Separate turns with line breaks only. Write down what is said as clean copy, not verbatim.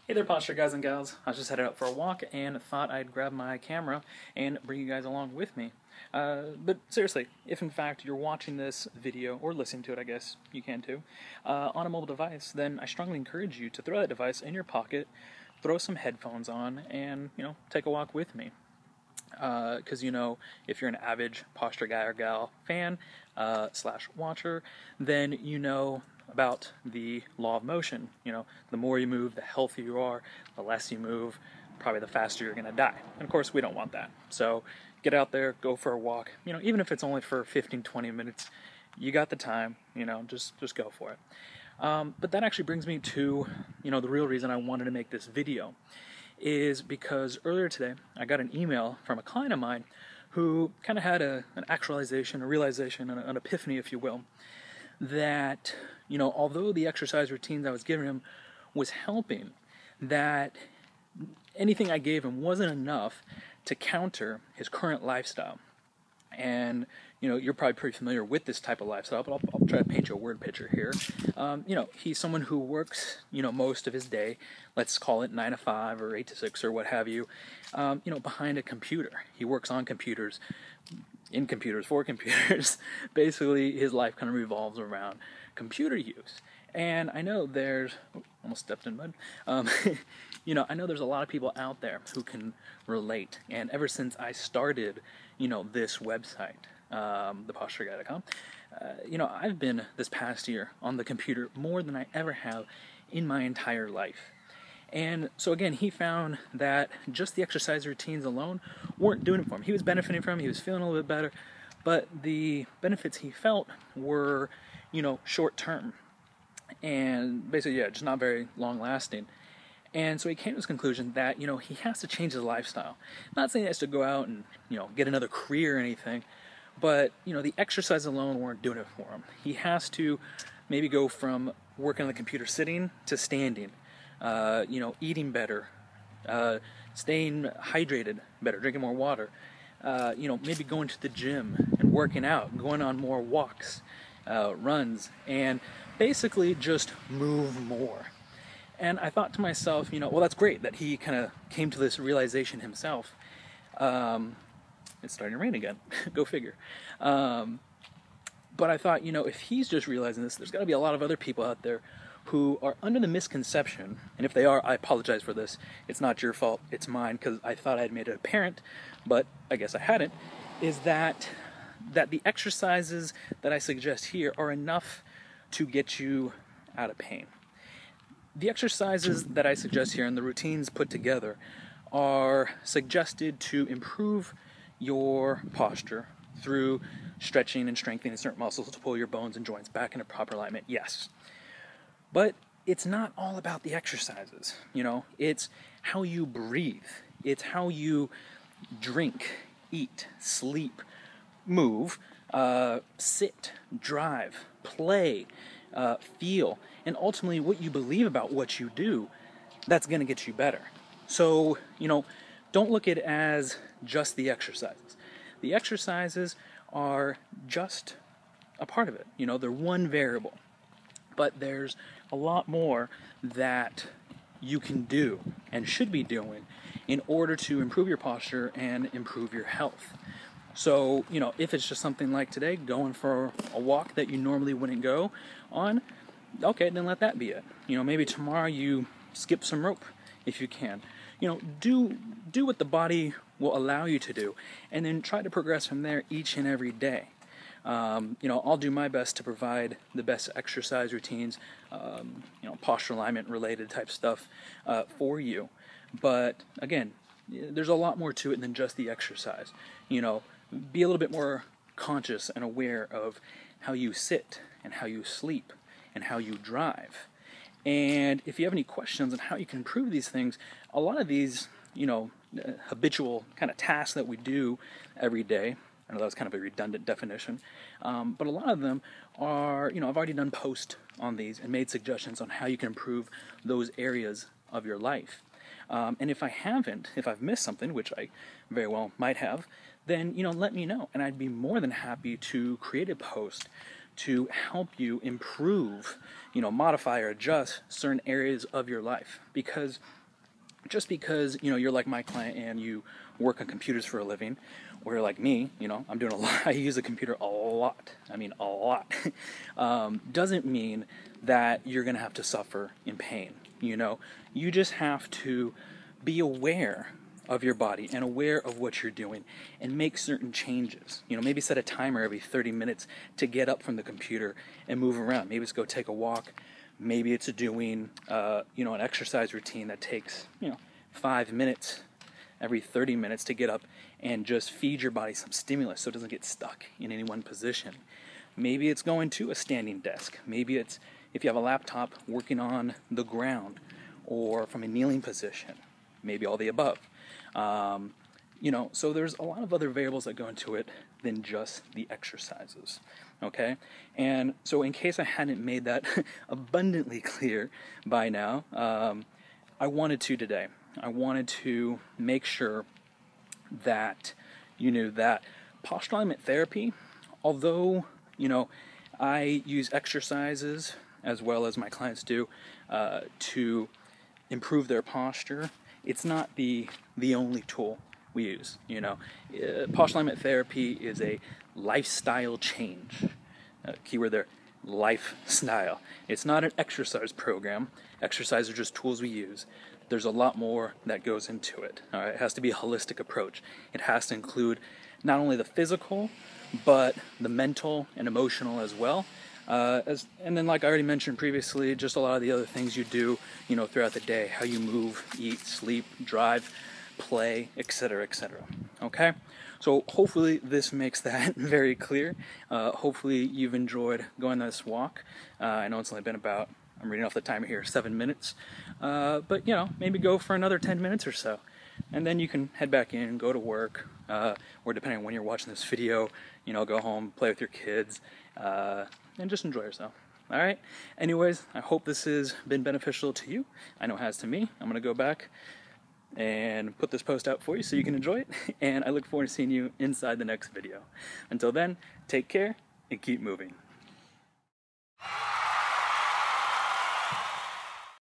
Hey there, posture guys and gals. I was just headed out for a walk and thought I'd grab my camera and bring you guys along with me. But seriously, if in fact you're watching this video, or listening to it, I guess you can too, on a mobile device, then I strongly encourage you to throw that device in your pocket, throw some headphones on, and, take a walk with me. Because, if you're an avid posture guy or gal fan, slash watcher, then you know about the law of motion. The more you move, the healthier you are. The less you move, probably the faster you're going to die. And of course, we don't want that. So get out there, go for a walk. Even if it's only for 15-20 minutes, you got the time. Just go for it. But that actually brings me to, the real reason I wanted to make this video, is because earlier today I got an email from a client of mine who kind of had an actualization, a realization, an epiphany, if you will, that, although the exercise routines I was giving him was helping, that anything I gave him wasn't enough to counter his current lifestyle. And, you're probably pretty familiar with this type of lifestyle, but I'll try to paint you a word picture here. He's someone who works, most of his day, let's call it 9 to 5 or 8 to 6 or what have you, behind a computer. He works on computers, in computers, for computers. Basically, his life kind of revolves around computer use. And I know there's, almost stepped in mud, I know there's a lot of people out there who can relate. And ever since I started, this website, thepostureguy.com, I've been this past year on the computer more than I ever have in my entire life. And so again, he found that just the exercise routines alone weren't doing it for him. He was benefiting from it, he was feeling a little bit better, but the benefits he felt were, short term. And basically, just not very long lasting. And so he came to this conclusion that, he has to change his lifestyle. Not saying he has to go out and, get another career or anything, but, the exercise alone weren't doing it for him. He has to maybe go from working on the computer sitting to standing, eating better, staying hydrated better, drinking more water, maybe going to the gym and working out, going on more walks, runs, and basically just move more. And I thought to myself, well, that's great that he kind of came to this realization himself. It's starting to rain again. Go figure. But I thought, if he's just realizing this, there's got to be a lot of other people out there who are under the misconception, and if they are, I apologize for this. It's not your fault, it's mine, because I thought I had made it apparent, but I guess I hadn't, is that the exercises that I suggest here are enough to get you out of pain. The exercises that I suggest here and the routines put together are suggested to improve your posture through stretching and strengthening certain muscles to pull your bones and joints back into proper alignment, yes. But it's not all about the exercises, it's how you breathe, it's how you drink, eat, sleep, move, sit, drive, play, feel, and ultimately what you believe about what you do, that's going to get you better. So, don't look at it as just the exercises. The exercises are just a part of it. They're one variable. But there's a lot more that you can do and should be doing in order to improve your posture and improve your health. So, if it's just something like today, going for a walk that you normally wouldn't go on, okay, then let that be it. Maybe tomorrow you skip some rope if you can. Do what the body will allow you to do, and then try to progress from there each and every day. I'll do my best to provide the best exercise routines, posture alignment related type stuff for you. But again, there's a lot more to it than just the exercise. Be a little bit more conscious and aware of how you sit and how you sleep and how you drive. And if you have any questions on how you can improve these things, a lot of these, habitual kind of tasks that we do every day, I know that was kind of a redundant definition, but a lot of them are, I've already done posts on these and made suggestions on how you can improve those areas of your life. And if I've missed something, which I very well might have, then, let me know. And I'd be more than happy to create a post to help you improve, modify or adjust certain areas of your life. Because just because, you're like my client and you work on computers for a living, or you're like me, I'm doing a lot, I use a computer a lot, I mean a lot, doesn't mean that you're going to have to suffer in pain, You just have to be aware of your body and aware of what you're doing and make certain changes. Maybe set a timer every 30 minutes to get up from the computer and move around. Maybe it's go take a walk. Maybe it's doing, an exercise routine that takes, 5 minutes every 30 minutes to get up and just feed your body some stimulus so it doesn't get stuck in any one position. Maybe it's going to a standing desk. Maybe it's, if you have a laptop, working on the ground or from a kneeling position. Maybe all the above. So there's a lot of other variables that go into it than just the exercises, okay? And so in case I hadn't made that abundantly clear by now, I wanted to today. I wanted to make sure that you knew that postural alignment therapy, although, I use exercises as well as my clients do to improve their posture, it's not the only tool we use. Postural alignment therapy is a lifestyle change. Keyword there, lifestyle. It's not an exercise program. Exercise are just tools we use. There's a lot more that goes into it. All right? It has to be a holistic approach. It has to include not only the physical, but the mental and emotional as well. And then, like I already mentioned previously, just a lot of the other things you do, throughout the day, how you move, eat, sleep, drive, play, etc., etc. Okay? So hopefully this makes that very clear. Hopefully you've enjoyed going on this walk. I know it's only been about, I'm reading off the timer here, 7 minutes. But, maybe go for another 10 minutes or so. And then you can head back in, go to work, or depending on when you're watching this video, go home, play with your kids, and just enjoy yourself. All right? Anyways, I hope this has been beneficial to you. I know it has to me. I'm going to go back and put this post out for you so you can enjoy it. And I look forward to seeing you inside the next video. Until then, take care and keep moving.